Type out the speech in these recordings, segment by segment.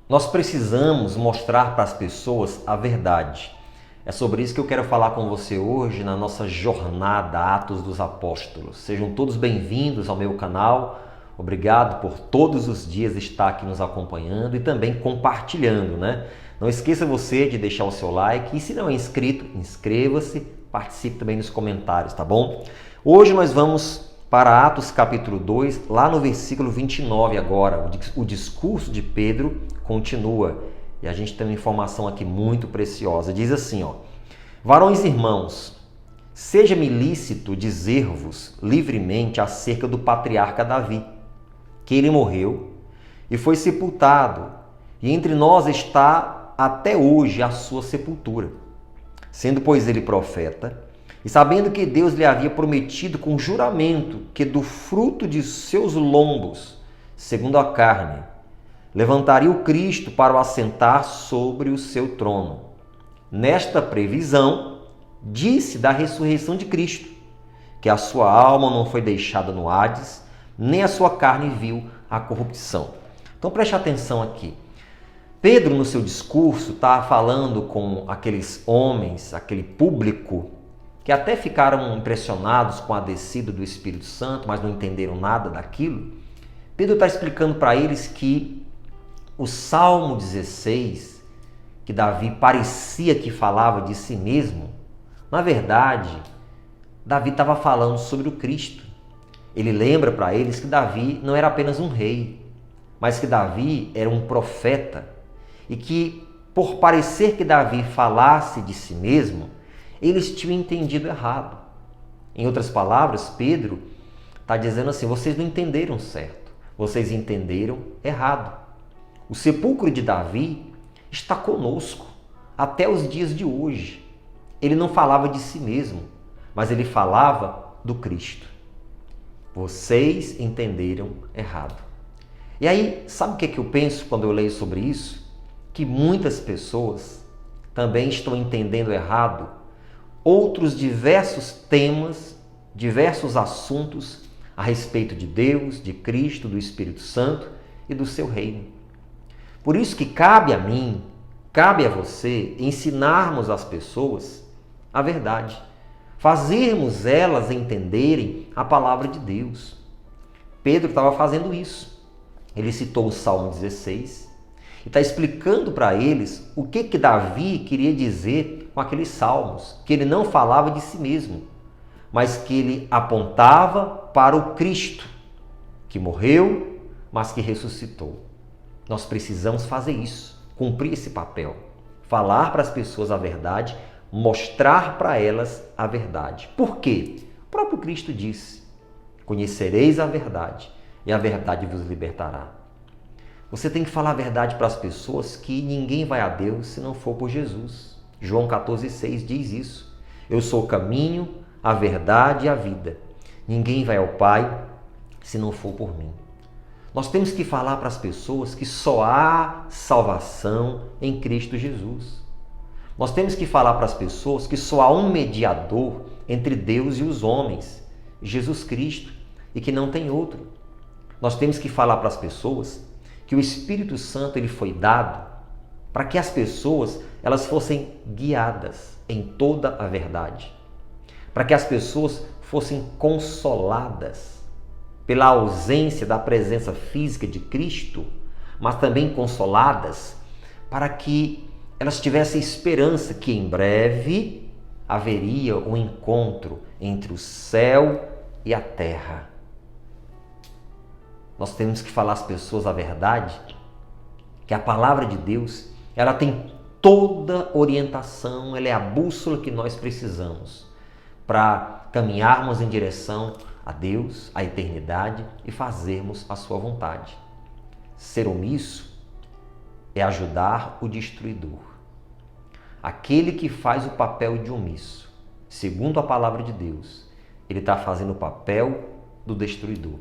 Nós precisamos mostrar para as pessoas a verdade. É sobre isso que eu quero falar com você hoje na nossa jornada Atos dos Apóstolos. Sejam todos bem-vindos ao meu canal. Obrigado por todos os dias estar aqui nos acompanhando e também compartilhando, né? Não esqueça você de deixar o seu like e se não é inscrito, inscreva-se, participe também nos comentários, tá bom? Hoje nós vamos para Atos capítulo 2, lá no versículo 29 agora. O discurso de Pedro continua. E a gente tem uma informação aqui muito preciosa. Diz assim, ó: Varões e irmãos, seja-me lícito dizer-vos livremente acerca do patriarca Davi, que ele morreu e foi sepultado, e entre nós está até hoje a sua sepultura. Sendo, pois, ele profeta, e sabendo que Deus lhe havia prometido com juramento que do fruto de seus lombos, segundo a carne, levantaria o Cristo para o assentar sobre o seu trono. Nesta previsão, disse da ressurreição de Cristo, que a sua alma não foi deixada no Hades, nem a sua carne viu a corrupção. Então preste atenção aqui. Pedro, no seu discurso, está falando com aqueles homens, aquele público, que até ficaram impressionados com a descida do Espírito Santo, mas não entenderam nada daquilo. Pedro está explicando para eles que o Salmo 16, que Davi parecia que falava de si mesmo, na verdade, Davi estava falando sobre o Cristo. Ele lembra para eles que Davi não era apenas um rei, mas que Davi era um profeta e que, por parecer que Davi falasse de si mesmo, eles tinham entendido errado. Em outras palavras, Pedro está dizendo assim: vocês não entenderam certo, vocês entenderam errado. O sepulcro de Davi está conosco até os dias de hoje. Ele não falava de si mesmo, mas ele falava do Cristo. Vocês entenderam errado. E aí, sabe o que eu penso quando eu leio sobre isso? Que muitas pessoas também estão entendendo errado outros diversos temas, diversos assuntos a respeito de Deus, de Cristo, do Espírito Santo e do seu reino. Por isso que cabe a mim, cabe a você ensinarmos às pessoas a verdade, fazermos elas entenderem a palavra de Deus. Pedro estava fazendo isso. Ele citou o Salmo 16 e está explicando para eles o que Davi queria dizer com aqueles salmos, que ele não falava de si mesmo, mas que ele apontava para o Cristo, que morreu, mas que ressuscitou. Nós precisamos fazer isso, cumprir esse papel, falar para as pessoas a verdade, mostrar para elas a verdade. Por quê? O próprio Cristo disse: conhecereis a verdade e a verdade vos libertará. Você tem que falar a verdade para as pessoas que ninguém vai a Deus se não for por Jesus. João 14,6 diz isso. Eu sou o caminho, a verdade e a vida. Ninguém vai ao Pai se não for por mim. Nós temos que falar para as pessoas que só há salvação em Cristo Jesus. Nós temos que falar para as pessoas que só há um mediador entre Deus e os homens, Jesus Cristo, e que não tem outro. Nós temos que falar para as pessoas que o Espírito Santo ele foi dado para que as pessoas elas fossem guiadas em toda a verdade, para que as pessoas fossem consoladas pela ausência da presença física de Cristo, mas também consoladas para que elas tivessem esperança que em breve haveria um encontro entre o céu e a terra. Nós temos que falar às pessoas a verdade, que a palavra de Deus, ela tem toda orientação, ela é a bússola que nós precisamos para caminharmos em direção a Deus, a eternidade e fazermos a sua vontade. Ser omisso é ajudar o destruidor. Aquele que faz o papel de omisso, segundo a palavra de Deus, ele está fazendo o papel do destruidor.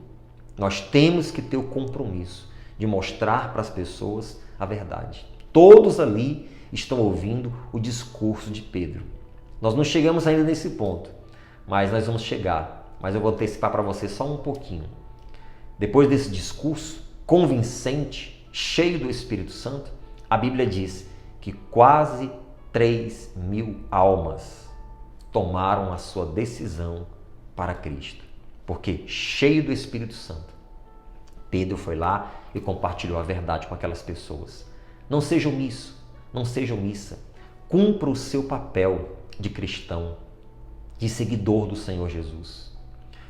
Nós temos que ter o compromisso de mostrar para as pessoas a verdade. Todos ali estão ouvindo o discurso de Pedro. Nós não chegamos ainda nesse ponto, mas nós vamos chegar. Mas eu vou antecipar para você só um pouquinho. Depois desse discurso convincente, cheio do Espírito Santo, a Bíblia diz que quase 3.000 almas tomaram a sua decisão para Cristo. Porque cheio do Espírito Santo, Pedro foi lá e compartilhou a verdade com aquelas pessoas. Não seja omisso, não seja omissa. Cumpra o seu papel de cristão, de seguidor do Senhor Jesus.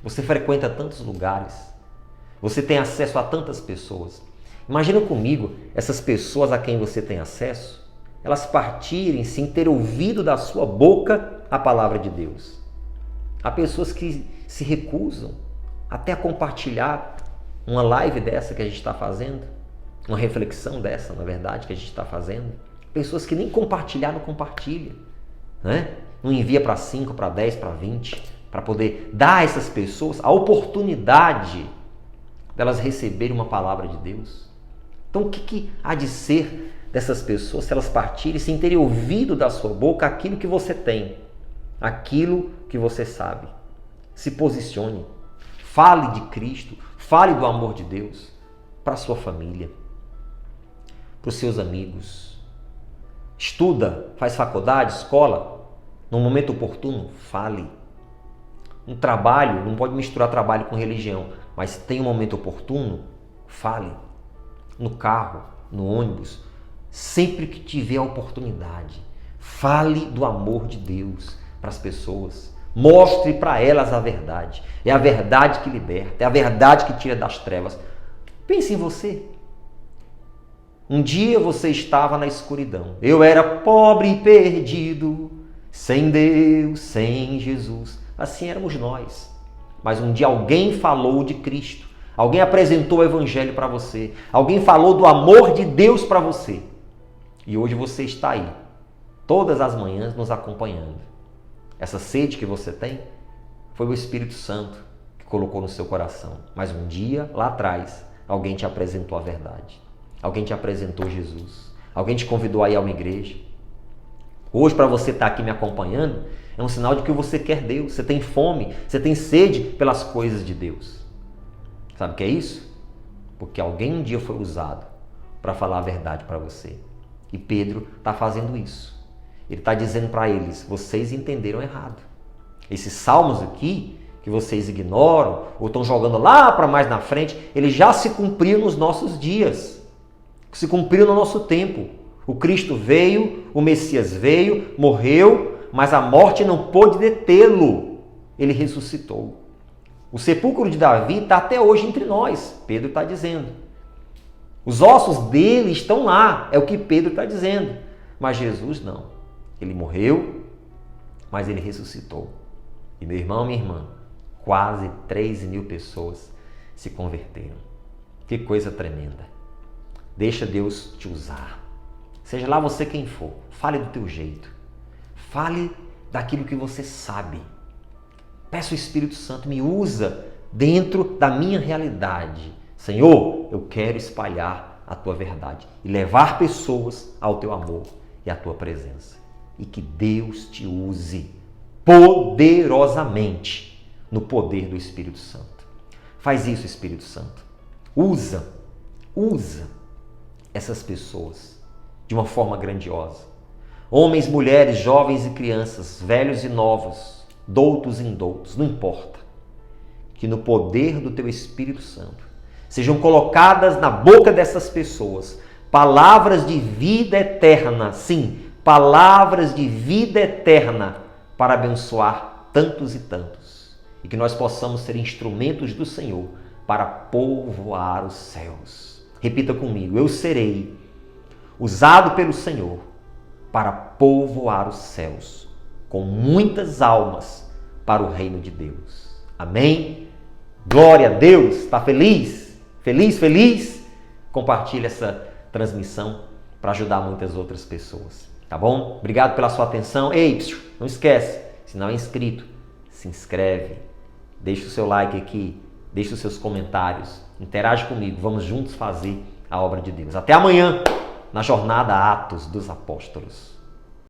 Você frequenta tantos lugares, você tem acesso a tantas pessoas. Imagina comigo essas pessoas a quem você tem acesso, elas partirem sem ter ouvido da sua boca a palavra de Deus. Há pessoas que se recusam até a compartilhar uma live dessa que a gente está fazendo, uma reflexão dessa, na verdade, que a gente está fazendo. Pessoas que nem compartilhar não compartilham, né? Não envia para 5, para 10, para 20, para poder dar a essas pessoas a oportunidade delas receberem uma palavra de Deus. Então o que há de ser dessas pessoas se elas partirem sem terem ouvido da sua boca aquilo que você tem, aquilo que você sabe? Se posicione, fale de Cristo, fale do amor de Deus para a sua família, para os seus amigos. Estuda, faz faculdade, escola, no momento oportuno, fale. Um trabalho, não pode misturar trabalho com religião, mas tem um momento oportuno, fale. No carro, no ônibus, sempre que tiver a oportunidade, fale do amor de Deus para as pessoas. Mostre para elas a verdade. É a verdade que liberta, é a verdade que tira das trevas. Pense em você. Um dia você estava na escuridão. Eu era pobre e perdido, sem Deus, sem Jesus. Assim éramos nós. Mas um dia alguém falou de Cristo. Alguém apresentou o Evangelho para você. Alguém falou do amor de Deus para você. E hoje você está aí, todas as manhãs nos acompanhando. Essa sede que você tem foi o Espírito Santo que colocou no seu coração. Mas um dia, lá atrás, alguém te apresentou a verdade. Alguém te apresentou Jesus. Alguém te convidou a ir a uma igreja. Hoje, para você estar aqui me acompanhando, é um sinal de que você quer Deus. Você tem fome, você tem sede pelas coisas de Deus. Sabe o que é isso? Porque alguém um dia foi usado para falar a verdade para você. E Pedro está fazendo isso. Ele está dizendo para eles, vocês entenderam errado. Esses salmos aqui, que vocês ignoram, ou estão jogando lá para mais na frente, ele já se cumpriu nos nossos dias. Se cumpriu no nosso tempo. O Cristo veio, o Messias veio, morreu, mas a morte não pôde detê-lo. Ele ressuscitou. O sepulcro de Davi está até hoje entre nós, Pedro está dizendo. Os ossos dele estão lá, é o que Pedro está dizendo. Mas Jesus não. Ele morreu, mas ele ressuscitou. E meu irmão, minha irmã, quase 3.000 pessoas se converteram. Que coisa tremenda. Deixa Deus te usar. Seja lá você quem for, fale do teu jeito. Fale daquilo que você sabe. Peça o Espírito Santo, me usa dentro da minha realidade. Senhor, eu quero espalhar a tua verdade e levar pessoas ao teu amor e à tua presença. E que Deus te use poderosamente no poder do Espírito Santo. Faz isso, Espírito Santo. Usa essas pessoas de uma forma grandiosa. Homens, mulheres, jovens e crianças, velhos e novos, doutos e indoutos, não importa. Que no poder do teu Espírito Santo sejam colocadas na boca dessas pessoas palavras de vida eterna, sim, palavras de vida eterna para abençoar tantos e tantos. E que nós possamos ser instrumentos do Senhor para povoar os céus. Repita comigo, eu serei usado pelo Senhor para povoar os céus com muitas almas para o reino de Deus. Amém? Glória a Deus! Está feliz? Feliz, feliz? Compartilhe essa transmissão para ajudar muitas outras pessoas. Tá bom? Obrigado pela sua atenção. Ei, não esquece, se não é inscrito, se inscreve. Deixa o seu like aqui, deixa os seus comentários. Interage comigo, vamos juntos fazer a obra de Deus. Até amanhã, na jornada Atos dos Apóstolos.